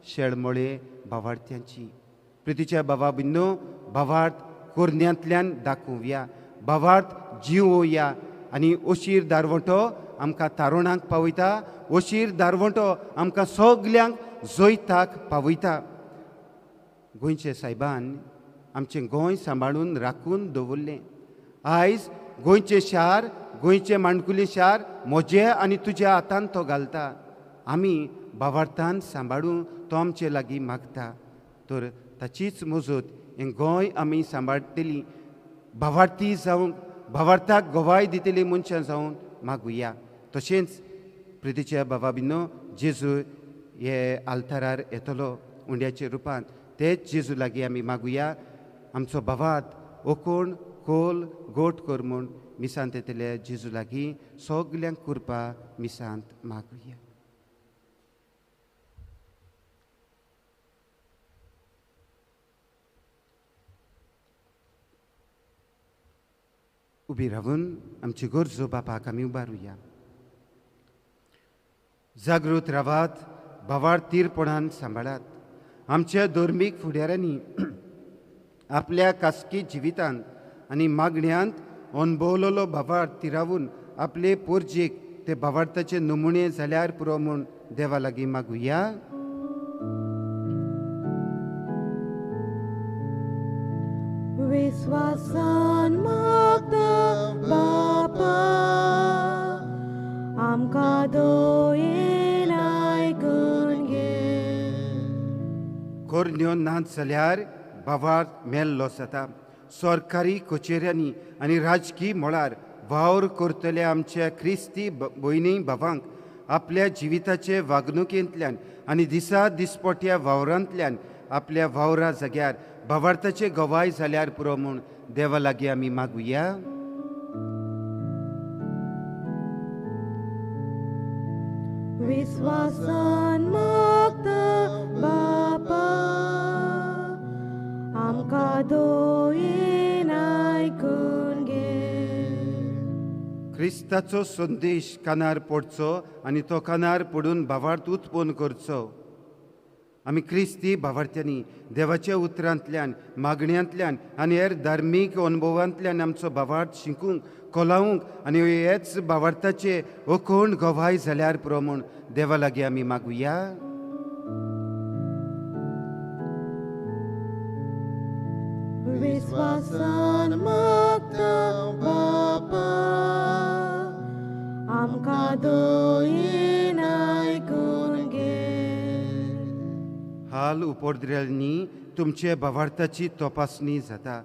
शेळमळे भावार्थ्यांची. प्रितीच्या भावा भयणो, भावार्थ कोरन्यांतल्यान दाखोवया. भावार्थ जिवोवया. आनी उशीर दारवटो आमकां तारुणांक पावयता. उशीर दारवटो आमकां सगल्यांक जैताक पावयता. गोंयचे सायबान आमचें गोंय सांबाळून राखून दवरलें. आयज गोंयचें शार, गोंयचें माणकुलें शार म्हजे आनी तुज्या हातांत तो घालता. आमी भावार्थान सांबाळूं तो आमचे लागीं मागता. तर ताचीच मजत हें गोंय आमी सांबाळटलीं भावार्थी जावंक, भावार्थाक गोवाय दितलीं मनशां जावन मागुया. तशेंच प्रितीच्या भावा भयणो, जेजू हे आल्तारार येतलो उंड्याच्या रुपांत. तेच जेजू लागीं आमी मागुया. आमचो भावार्थ ओकोण खोल गोट कर म्हूण मिसांत येतले जेजू लागीं सगल्यांक कृपा मिसांत मागुया. उबी रावून आमची गरजो बापाक आमी उबारुया. जागृत रावात, भावार्थ तीरपणान सांबाळात. आमच्या धर्मीक फुडाऱ्यांनी आपल्या खासगी जिवितांत आनी मागण्यांत अणभवलेलो भावार्थ तिरावून आपले पोरजेक ते भावार्थाचे नमुणे जाल्यार पुरो म्हूण देवा लागीं मागुया. विश्वासान मागता बापा, आमकां दोयेन आयकून घे. कोरन्यो नात जाल्यार भावार्थ मेल्लो जाता. सरकारी कचेऱ्यांनी आनी राजकीय मळार वावर करतल्या आमच्या क्रिस्ती भयणी भावांक आपल्या जिविताचे वागणुकेंतल्यान आनी दिसा दिसपट्या वावरांतल्यान आपल्या वावरा जाग्यार भावार्थाचे गवाय जाल्यार पुरो म्हूण देवा लागीं आमी मागुया. विश्वासान मागता बापा आमकां दोयेन आयकून घे. क्रिस्ताचो संदेश कानार पडचो आनी तो कानार पडून भावार्थ उत्पन्न करचो. आमी क्रिस्ती भावार्थ्यांनी देवाच्या उतरांतल्यान मागण्यांतल्यान आनी हेर धार्मीक अनुभवांतल्यान आमचो भावार्थ शिकूंक कोलावंक आनी हेच भावार्थाचे अखंड गोवाय जाल्यार प्रमाण देवा लागीं आमी मागुया. विश्वासान मागता बापा आमकां दोयेन आयकून घे. हाल उपद्रव्यांनी तुमचे भावार्थाची तपासणी जाता.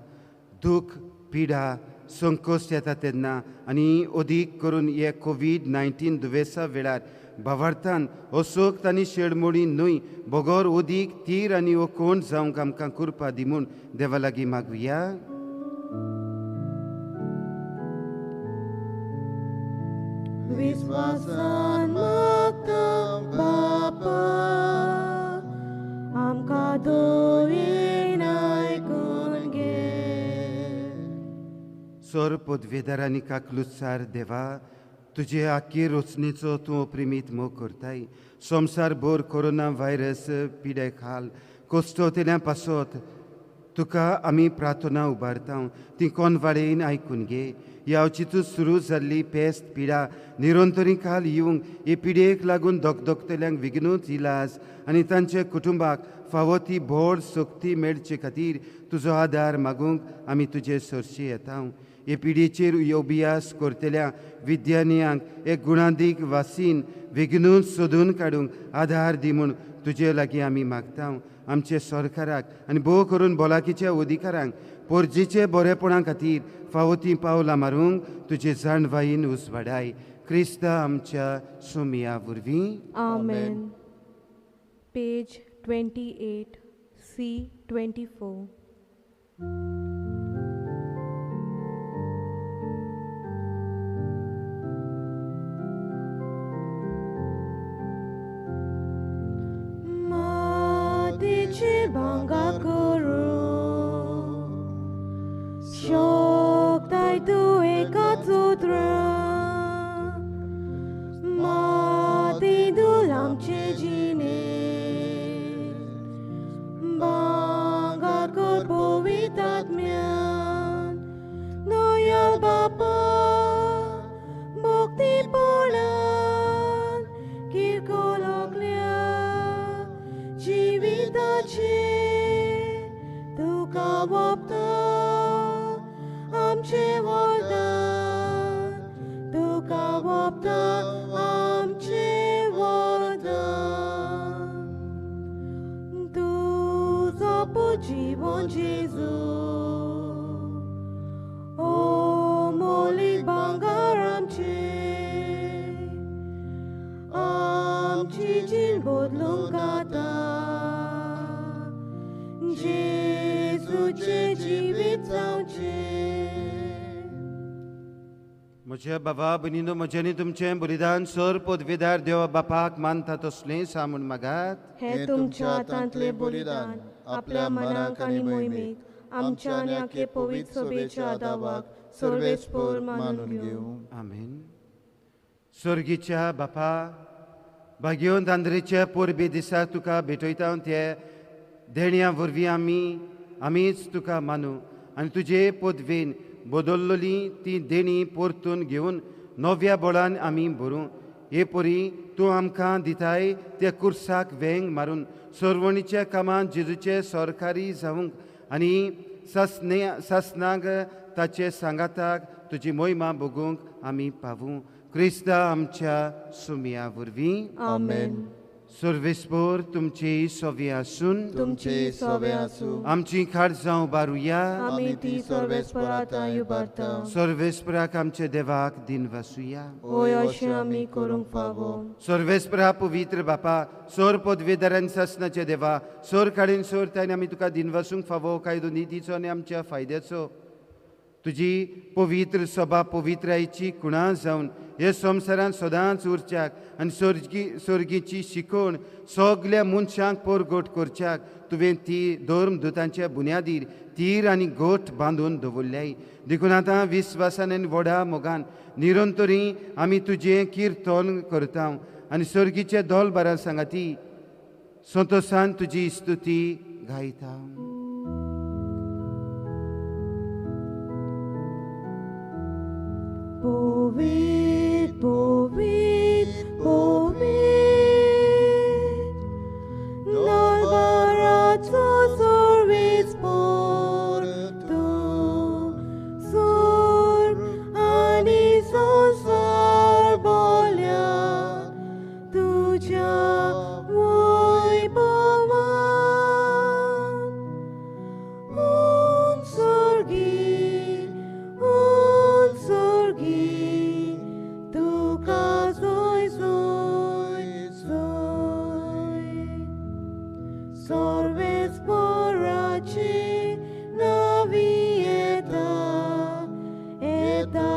दूख पिडा संकोच येता तेन्ना आनी अदीक करून हे कोविड-19 दुयेंसा वेळार भावार्थान अशोक आनी शेडमोडी न्हय बोगोर अदीक तीर आनी अखंड जावंक आमकां कृपा दी म्हूण देवा लागीं मागुया. विश्वासान मागता बापा आमकां दोयेन आयकून घे. सर पदवेदारांनी काकलुसार देवा तुजे आख्खे रचनेचो तूं अप्रिमीत मोग करताय. संवसारभर कोरोना व्हायरस पिडे खाल कोस्टोतेल्या पासत तुका आमी प्रार्थना उबारता. ती कोनवाळेन आयकून घे. ह्या अवचितूच सुरू जाल्ली पेस्त पिडा निरंतरी काल येवंक हे पिडेक लागून दोगदोगतल्यांक विघ्नूच इलाज आनी तांच्या कुटुंबाक फावो ती भोड सक्ती मेळचे खातीर तुजो आदार मागूंक आमी तुजे सरशी येता. हे पिडेचेर अभ्यास करतल्या विद्यानियांक एक गुणादीक वासीन विघ्नूच सोदून काडूंक आदार दी म्हूण तुजे लागीं आमी मागता. आमचे सरकाराक आनी भोव करून भलायकीच्या अधिकारांक पोरजेचे बरेपणा खातीर फावो ती पावलां मारूंक तुजे जाणवाईन उजवाडाय. क्रिस्ता आमच्या सुमिया वरवीं. Amen. Page 28, C 24. Matici banga kuru Şok tu ekatsutra Mati dulam cejine Banga korpovitat mian Noyal bapa Bokti polan Kirkologlia Jivitaci Tuka wapta Amche wardan Tuka wapta Amche wardan Tuzo po জীবন Jesu O moli bangar amche Amchi jin bodlum gata Jesuचे जीवित जावचे. म्हज्या बाबा भयणीनो म्हज्यानी तुमचें बलिदान sir पदवेदार देवा बापाक मानता तसलें सामून मागात. हे तुमच्या हातांतले बलिदान आपल्या मनाक आनी मोहिमेक आमच्या आनी आख्खे पवित्र सभेच्या आदावाक सर्वेस्पर मानून घेवं. आमेन. सर्गीच्या बापा भाग्योन तांद्रेच्या पोरबे दिसाक तुका भेटयता ते देण्या वरवीं आमीच तुका मानू आनी तुजे पदवेन बदल्लोली ती देणी परतून घेवन नव्या बळान आमी भरूं. हे परी तूं आमकां दिताय त्या कुर्साक वेंग मारून सरवणीच्या कामांत जेजूचे सरकारी जावंक आनी सासनाक ताचे सांगाताक तुजी मोहिमा भोगूंक आमी पावूं. क्रिस्ता आमच्या सुमिया वरवीं. आमेन. सर्वेस्पर तुमचे सोवे आसून तुमची सोवे आसूं. आमची काळजां उबारुया. आमी ती सर्वेस्परांत उबारता. सर्वेस्पराक आमचे देवाक दिन वासुया. होय अशें आमी करूंक फावो. सर्वेस्परा पवित्र बापा सर पदवेदारांनी सासनाचे देवा सर काडीन सर ताईन आमी तुका दिन वासूंक फावो कायदो नितीचो आनी आमच्या फायद्याचो तुजी पवित्र सभा पवित्रायेची कुणां जावन हे संवसारांत सदांच उरच्याक आनी सर्गीची शिकवण सगल्या मनशांक परगट करच्याक तुवें ती धर्मदुतांच्या बुन्यादीर तीर आनी गोठ बांदून दवरल्याय. देखून आतां विस्वासान आनी व्हडा मोगान निरंतरी आमी तुजें किर्तन करता आनी सर्गीच्या दोलबारां सांगाती संतोशान तुजी स्तुती गायता. Povit, povit, povit, Dolbarato sorvis portu, Sur ani sonsar bolya, Tuja voi pavan, Un sorgi, Tu casoi soi, Sorves poraci navieta, Eta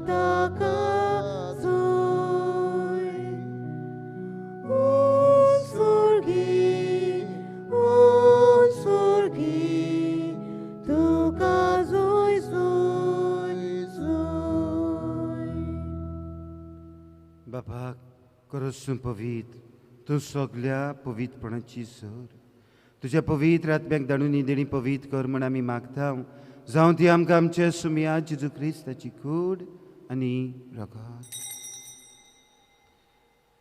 taka soi, Un sorgi, Tu casoi soi. बाबा करोसूं पवित्र तूं सगल्या पवित्रपणाची सर तुज्या पवित्र आत्म्याक धाडून ही देणी पवित्र कर म्हण आमी मागता. जावं ती आमकां आमच्या सुमया जेजू क्रिस्ताची कूड आनी रगत.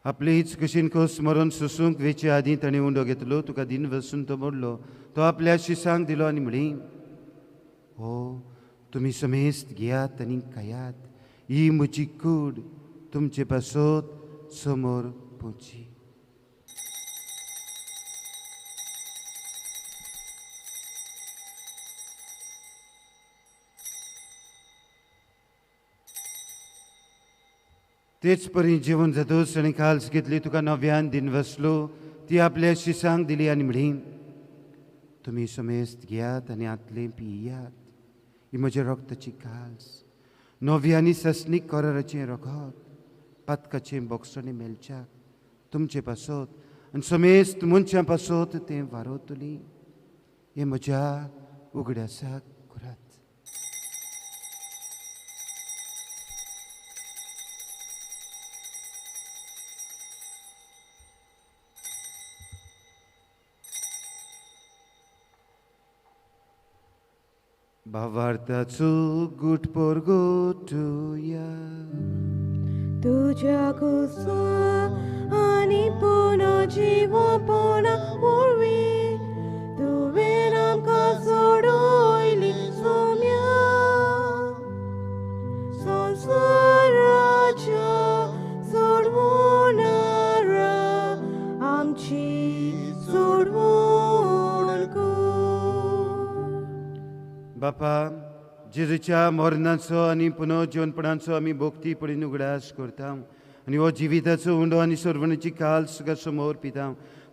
आपले हीच कशीन कस स्मरण सुसूंक वेचे आदीं ताणें उंडो घेतलो तुका दिन वसून तो मोडलो तो आपल्या शिसांक दिलो आनी म्हणी हो तुमी समेस्त घेयात आनी खायात ही म्हजी कूड तुमचे पासत समोर पोची. तेच परी जेवण जातोच आनी खाल्स घेतली तुका नव्यान दिन वसलो ती आपल्या शिसांक दिली आनी म्हणी तुमी समेस्त घेयात आनी आतले पियात ही म्हज्या रक्ताची खाल्स नव्यानी ससनीक कराराचें रगत पातकाचें बोगसणें मेलच्याक तुमचे पासत आनी समेस्त मनशां पासत तें वारोतली हें म्हज्या उगड्यासाक करात. भावार्थाचो गुटपोर गोठुया तुझ्या कुसा आणि पुनर्जीवपणा वरवी तुवें आमकां सोडोयली सोम्या संवसाराच्या सोडवणारा आमची सोडवण कर. बापा जेजूच्या मरणाचो आनी पुनर्जीवनपणाचो आमी भोगती पडीन उगडास करता आनी हो जिविताचो उंडो आनी सर्वणाची काल तुका समोर पिता.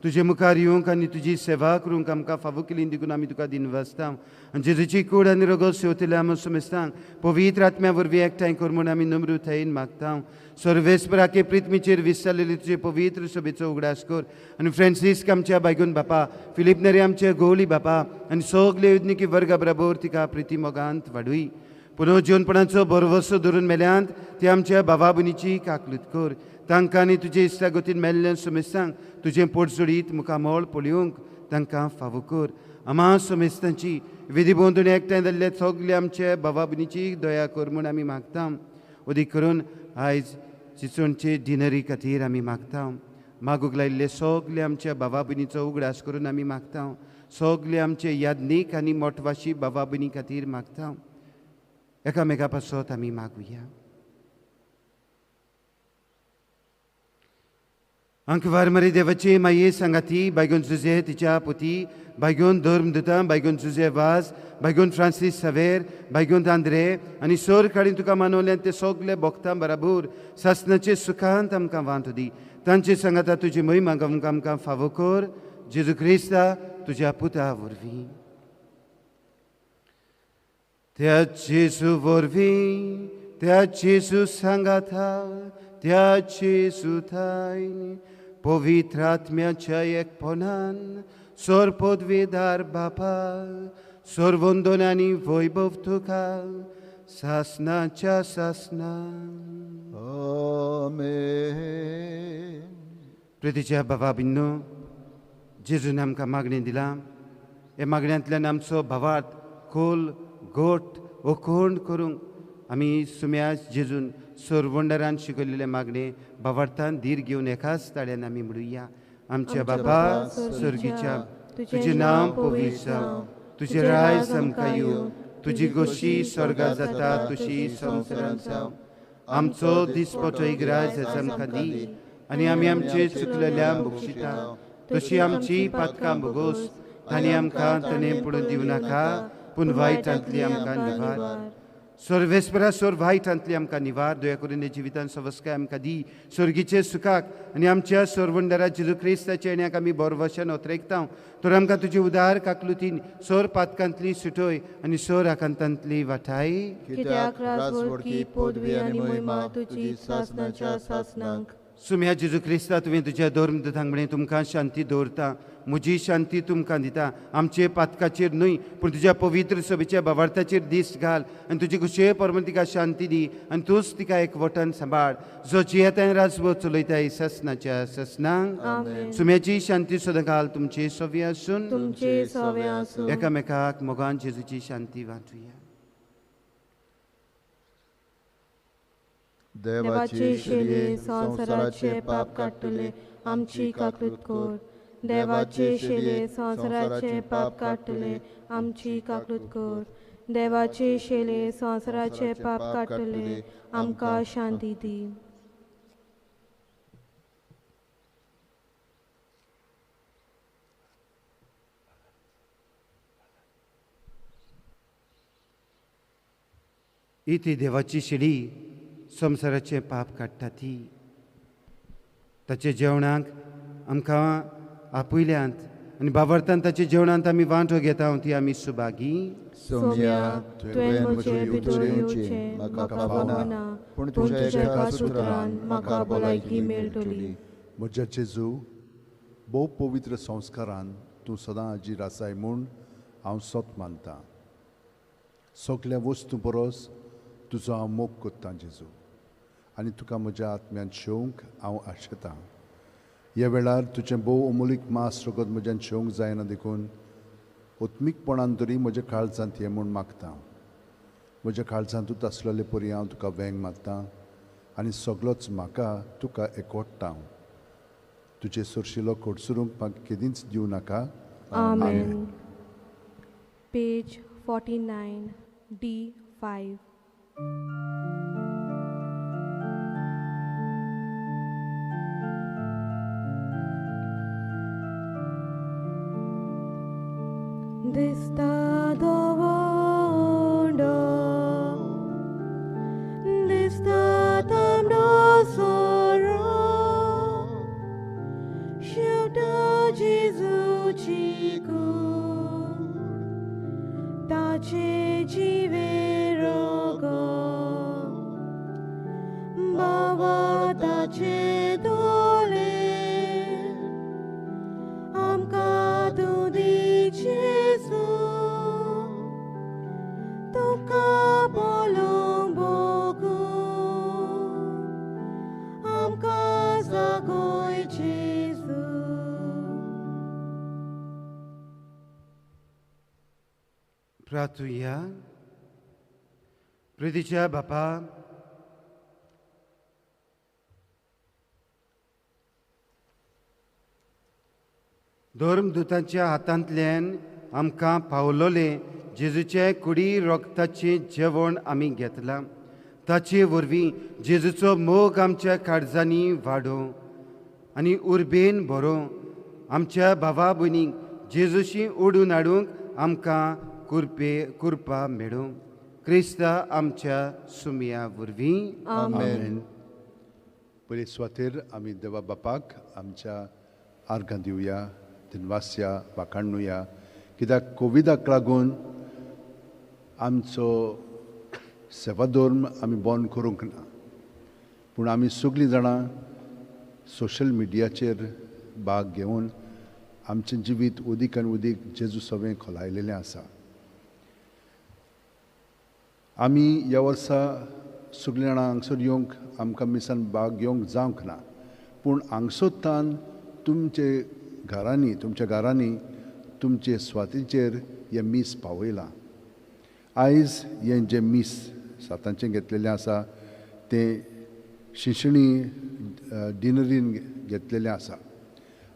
तुजे मुखार येवंक आनी तुजी सेवा करूंक आमकां फावो केली देखून आमी तुका दिन वाचता आनी जेजूची कूड आनी रगत सेवतले आमी समेस्तांक पवित्र आत्म्या वरवीं एकठांय कर म्हूण आमी नम्रतायेन मागता. सर्वेस्पराके प्रित्मीचेर विस्तारलेले तुजे पवित्र सभेचो उगडास कर आनी फ्रांसीस आमच्या बायगून बापा फिलीप नेरे आमचे गोवली बापा आनी सगले युद्धनिकी वर्गा बराबर तिका प्रिती मोगांत वाडूय. पुनर्जीवनपणाचो बरवसो धरून मेल्यांत ते आमच्या भावा भयणीची काकलूत कर. तांकां आनी तुजे इश्टागतीन मेल्ल्या समेस्तांक तुजें पोटजोडीत मुखामोळ पळोवंक तांकां फावो कर. आम्हा समेस्तांची विधी बोंदून एकठांय जाल्ल्या सगल्या आमच्या भावा भयणीची दया कर म्हूण आमी मागता. अदीक करून आयज चिंचोणचे डिनरी खातीर आमी मागता. मागूंक लायिल्ले सगले आमच्या भावा भयणीचो उगडास करून आमी मागता. सगले आमचे यादनीक आनी मोठवाशी भावा भयणी खातीर मागता. एकामेका पासत आमी मागुया. अंकवार मरे देवाचे माये सांगाती बायगोन जुजे तिच्या पुती बायगोन धर्मदुतां बायगोन जुजे वाज बायगोन फ्रांसीस सावेर बायगोन आंद्रे आनी सोर काडीन तुका मानवल्यान ते सगले भोगतां बराबर सासणाचे सुखांत आमकां वांट दी. तांचे सांगाता तुजी महिमा आमकां फावो कर. जेजू क्रिस्ता तुज्या पुता वरवीं. त्या जेजू वरवीं त्या जेजू सांगाता त्या जेजू थायन पवित्र आत्म्याच्या एकपणान सोर पदवीदार बापा सोरवंदन आनी वैभव तुका सासनाच्या सासना. आमेन. प्रितीच्या बाबा बिन्नो, जेजून आमकां मागणी दिला. हे मागण्यांतल्यान आमचो भावार्थ खोल गोठ ओकोंड करूंक आमी सुम्या जेजून सोरवंडरान शिकयलेले मागणे भावार्थान धीर घेवन एकाच ताळ्यान आमी म्हणुया. आमच्या बाबा स्वर्गीच्या तुजें नांव पवित्र जावं, तुजें रायज आमकां येवं, तुजी गोशी स्वर्गांत जाता तशी संवसारांत जावं. आमचो दिसपटो इग्राज आज आमकां दी आनी आमी आमचे चुकलेल्या बक्षिता तशी आमची पातकां भोगोस आनी आमकां तणे पडून दिवं नाका पूण वायटांतली आमकां निवार. सर्वेस्परा सोर वायटांतली आमकां निवार. दया करून हे जिवितान सवस्काय आमकां दी. स्वर्गीचे सुखाक आनी आमच्या सोरवंडरा जेजू क्रिस्ताच्या येण्याक आमी बोरवशान ओतरेकता. तर आमकां तुजी उदार काकलुतीन सोर पातकांतली सुटोय आनी सोर आकांतांतली वाटाय. कित्याक राजवडकी पदवी आनी महिमा तुजी सासनाच्या सासनांक. सुम्या जेजू क्रिस्ता तुवें तुज्या धर्मदूतांक म्हळें तुमकां शांती दवरता, म्हजी शांती तुमकां दिता. आमचे पातकाचेर न्हय पूण तुज्या पवित्र सभेच्या भावार्थाचेर दीस घाल आनी तुजी कुशे परमन तिका शांती दी आनी तूंच तिका एकवटान सांबाळ. जो जियेताय राजवो चलयताय ससनाच्या ससनांक. सुम्याची शांती सदां घाल तुमचे सव्य आसून तुमचे सवे आसूं. एकामेकाक मोगान जेजूची शांती वांटुया. देवाचे शेले संवसाराचे पाप काडटले आमची काकूट कोर. देवाचे शेले संवसाराचे पाप काडटले आमची काकूट कोर. देवाचे शेले संवसाराचे पाप काडटले आमकां शांती दी. ती देवाची शिडी संवसाराचे पाप काडटा ती. ताचे जेवणाक आमकां आपयल्यांत आनी भावार्थान ताचे जेवणांत आमी वांटो घेता ती आमी सुभागी. सोम्या तुवें म्हजे भितर येवचें म्हाका फावना पूण तुज्या एका सुत्रान म्हाका भलायकी मेळटली. म्हज्या जेजू, भोव पवित्र संस्कारान तूं सदां हाजीर आसाय म्हूण हांव सोत मानतां. सगल्या वस्तू परस तुजो हांव मोग कोत्तां जेजू आनी तुका म्हज्या आत्म्यान शेवंक हांव आशेतां. ह्या वेळार तुजें भोव अमोलीक मास रगत म्हज्यान शेवंक जायना देखून ओत्मीकपणान तरी म्हज्या काळजांत ये म्हूण मागतां. म्हज्या काळजांतूच आसलेले परी हांव तुका वेंग मागतां आनी सगळोच म्हाका तुका एकवटतां. तुजे सुरशिलो कोडसुरूंक म्हाका केदींच दिवं नाका. आमेन. Page 49 D5. Dista dovondo, dista tamdo soro, shuta Jesu chiku, tache jive rogo, baba tache dole, amka tu dice. Tuka bolong bogu, amka zagoy Jesu. प्रार्थुया. प्रितीच्या बापा, धर्मदूतांच्या हातांतल्यान आमकां पावलोले जेजूचे कुडी रोगताचें जेवण आमी घेतलां. ताचे वरवीं जेजूचो मोग आमच्या काळजांनी वाडो आनी उर्बेन बरो. आमच्या भावा भयणीक जेजूशी ओडून हाडूंक आमकां कृपा मेळो. क्रिस्ता आमच्या सुमया वरवीं. आमेन. पयले सुवातेर आमी देवा बापाक आमच्या आर्गां दिवया, दिनवासया वाखाणुया. कित्याक कोविडाक लागून आमचो सेवाधर्म आमी बंद करूंक ना, पूण आमी सगळीं जाणां सोशल मिडियाचेर भाग घेवन आमचें जिवीत उदीक आनी उदीक जेजू सवें खोलायलेलें आसा. आमी ह्या वर्सा सगळीं जाणां हांगसर येवंक आमकां मिसान भाग घेवंक जावंक ना, पूण हांगसोत्तान तुमच्या घरांनी तुमचे स्वातीचेर हें मीस पावयलां. आयज हें जें मीस सातांचें घेतलेलें आसा तें शिंशणी डिनरीन घेतलेलें आसा.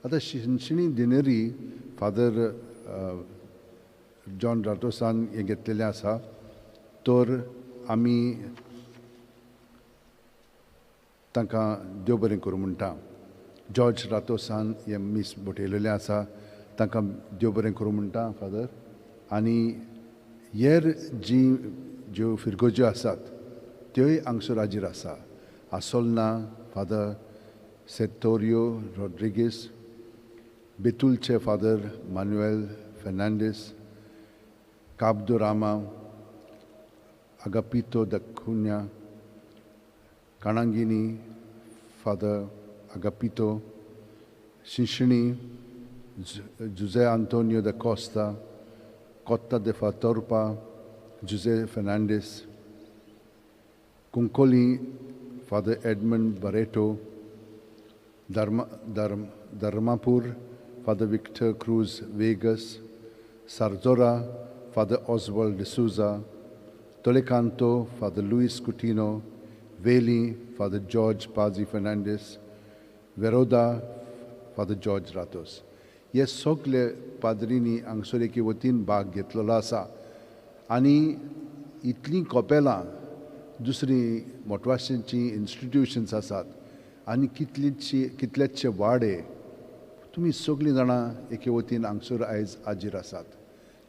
आतां शिंशणी डिनरी फादर जॉन रातोसान हें घेतलेलें आसा, तर आमी तांकां देव बरें करूं म्हणटा. जॉर्ज रातोसान हें मीस बोटयलेलें आसा, तांकां देव बरें करूं म्हणटा फादर. आनी हेर ज्यो फिरगोज्यो आसात त्योय हांगसर हाजीर आसा. आसोलना फादर सेतोरियो रॉड्रिगीस, बेतूलचे फादर मानुएल फेर्नांडीस, काब्दो रामा, आगापितो दकुन्या, काणांगिनी फादर आगापितो, शिंशणी जुझे आंतोनियो द कोस्ता, कोत्ता de Fatorpa, Jose Fernandez, Kunkoli, Father Edmund Barreto, Dharmapur, Father Victor Cruz Vegas, Sarzora, Father Oswald de Souza, Tolecanto, Father Luis Coutinho, Veli, Father George Pazzi Fernandez, Veroda, Father George Ratos. हे सगळे पाद्रींनी हांगसर एके वतीन भाग घेतलेलो आसा. आनी इतलीं कॉपेलां दुसरीं मोटवाशींची इन्स्टिट्यूशन्स आसात आनी कितलेशे वाडे. तुमी सगळीं जाणां एके वतीन हांगसर आयज हाजीर आसात.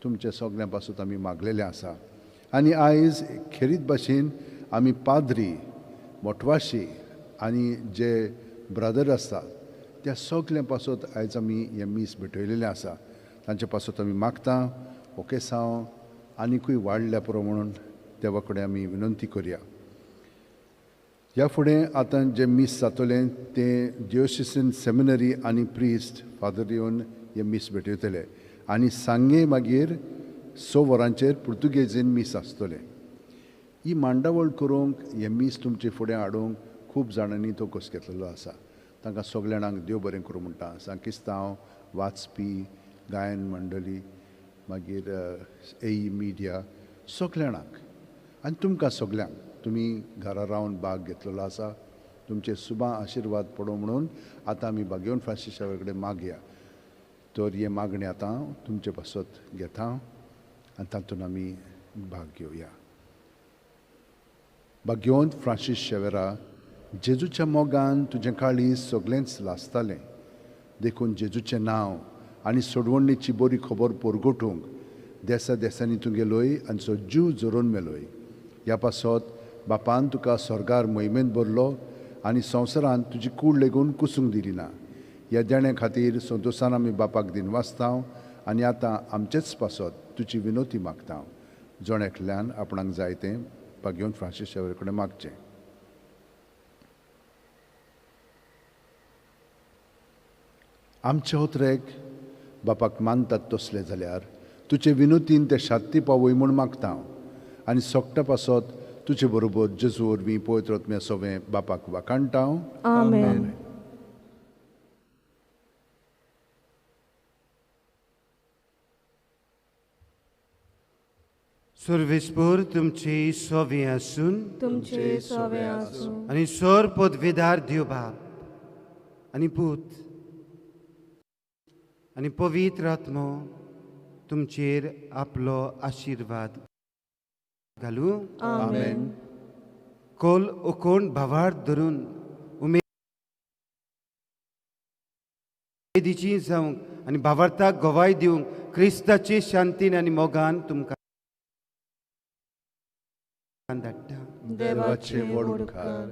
तुमचे सगळ्यां पासून आमी मागलेले आसा. आनी आयज खेरीत भाशेन आमी पाद्री, मोटवाशी आनी जे ब्रदर आसतात त्या सगळ्यां पासून आयज आमी हें मीस भेटयलेलें आसा. तांचे पासून आमी मागता ओकेसांव आनिकूय वाडल्या पुरो म्हणून देवा कडेन आमी विनंती करया. ह्या फुडें आतां जें मीस जातलें तें डिओसिसीन सेमिनरी आनी प्रिस्ट फादर येवन हें मीस भेटयतले. आनी सांगे मागीर 6 वरांचेर पुर्तुगेजीन मीस आसतलें. ही मांडावळ करूंक हें मीस तुमचे फुडें हाडूंक खूब जाणांनी तो कस घेतलेलो आसा. तांकां सगळ्या जाणांक देव बरें करूं म्हणटा. सांकिस्तांव, वाचपी, गायन मंडळी, मागीर एई मिडिया, सगळ्या जाणांक आनी तुमकां सगळ्यांक तुमी घरा रावन भाग घेतलेलो आसा. तुमचे सुबां आशिर्वाद पडो म्हणून आतां आमी बागेवन फ्रांसीस कडेन मागया. तर हे मागणी आतां हांव तुमचे पासत घेता आनी तातूंत आमी भाग घेवया. बागेवन फ्रांसीस शेवेरा, जेजूच्या मोगान तुजें काळीज सगळेंच लासतालें. देखून जेजूचें नांव आनी सोडवणेची बरी खबर पोरगोटूंक देसा देसांनी तूं गेलोय आनी सो जीव जोरून मेलोय. ह्या पासत बापान तुका स्वर्गार मोहिमेंत भरलो आनी संवसारांत तुजी कूड लेगून कुसूंक दिली ना. ह्या देण्या खातीर संतोशान आमी बापाक दिनवासतांव आनी आतां आमचेच पासत तुजी विनोती मागता. जोण आपणाक जाय तें बागेवन फ्रांसीस शेवेर कडेन मागचें. आमचे होत्रेक बापाक मानतात तसले जाल्यार तुजे विनोतीन ते शांती पावय म्हूण मागता. आनी सोगटा पासत तुजे बरोबर जेजू वरवीं पवित्र आत्म्या सवें बापाक वाखाणटा. आमेन. सर्वेस्पर तुमची सोवी आसून तुमचे सवे आसूं आनी सोर पदवीदार दिव बाप आनी पूत आनी पवित्र आत्मो तुमचेर आपलो आशिर्वाद घालूं. आमेन. कोल ओकोण भावार्थ धरून उमेदीची जावंक आनी भावार्थाक गोवाय दिवंक क्रिस्ताचे शांतीन आनी मोगान तुमकां धाडटा. देवाचे व्हड उपकार.